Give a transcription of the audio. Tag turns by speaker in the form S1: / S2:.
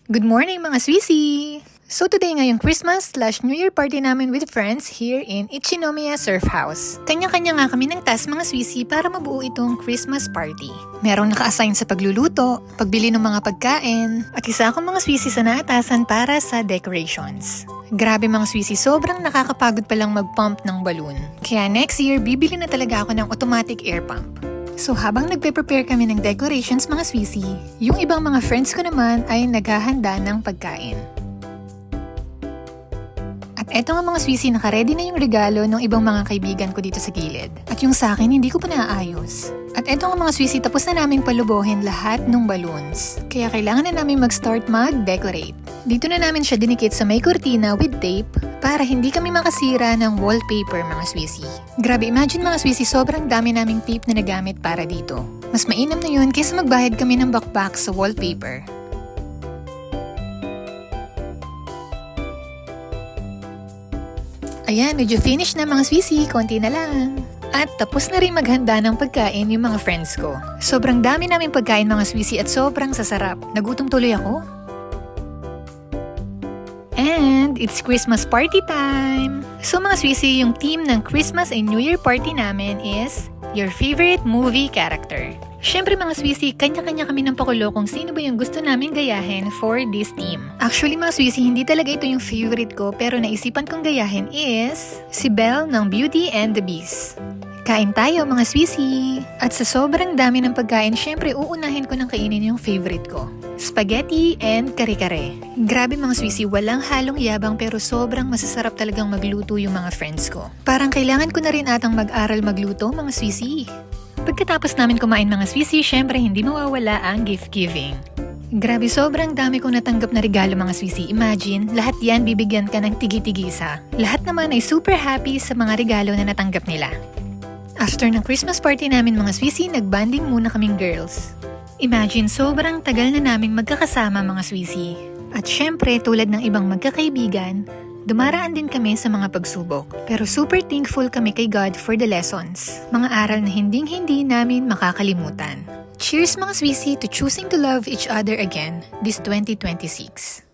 S1: Good morning mga Swissy! So today ngayong Christmas/New Year party namin with friends here in Ichinomiya Surf House. Kanya-kanya nga kami ng task mga Swissy para mabuo itong Christmas party. Merong naka-assign sa pagluluto, pagbili ng mga pagkain, at isa akong mga Swissy sa naatasan para sa decorations. Grabe mga Swissy, sobrang nakakapagod palang mag-pump ng balloon. Kaya next year, bibili na talaga ako ng automatic air pump. So habang nagpe-prepare kami ng decorations mga Swissy, yung ibang mga friends ko naman ay naghahanda ng pagkain. At eto nga mga Swissy, naka-ready na yung regalo ng ibang mga kaibigan ko dito sa gilid. At yung sa akin, hindi ko pa naaayos. At eto nga mga Swissy, tapos na naming palubohin lahat ng balloons. Kaya kailangan na namin mag-start mag-decorate. Dito na namin siya dinikit sa may kurtina with tape para hindi kami makasira ng wallpaper mga Swissy. Grabe, imagine mga Swissy, sobrang dami naming tape na nagamit para dito. Mas mainam na yun kaysa magbayad kami ng bakbak sa wallpaper. Ayan, medyo finish na mga Swissy, konti na lang. At tapos na rin maghanda ng pagkain yung mga friends ko. Sobrang dami naming pagkain mga Swissy at sobrang sasarap. Nagutom tuloy ako. And it's Christmas party time! So mga Swissy, yung theme ng Christmas and New Year party namin is your favorite movie character. Siyempre mga Swissy, kanya-kanya kami ng pakulo kung sino ba yung gusto namin gayahin for this theme. Actually mga Swissy, hindi talaga ito yung favorite ko pero naisipan kong gayahin is si Belle ng Beauty and the Beast. Kain tayo mga Swissy! At sa sobrang dami ng pagkain, syempre uunahin ko ng kainin yung favorite ko. Spaghetti and kare-kare. Grabe mga Swissy, walang halong yabang pero sobrang masasarap talagang magluto yung mga friends ko. Parang kailangan ko na rin atang mag-aral magluto mga Swissy. Pagkatapos namin kumain mga Swissy, syempre hindi mawawala ang gift giving. Grabe, sobrang dami kong natanggap na regalo mga Swissy. Imagine, lahat yan bibigyan ka ng tigi-tigisa. Lahat naman ay super happy sa mga regalo na natanggap nila. After ng Christmas party namin mga Swissy, nagbanding muna kaming girls. Imagine, sobrang tagal na naming magkakasama mga Swissy. At syempre, tulad ng ibang magkakaibigan, dumaraan din kami sa mga pagsubok. Pero super thankful kami kay God for the lessons. Mga aral na hinding-hindi namin makakalimutan. Cheers mga Swissy to choosing to love each other again this 2026.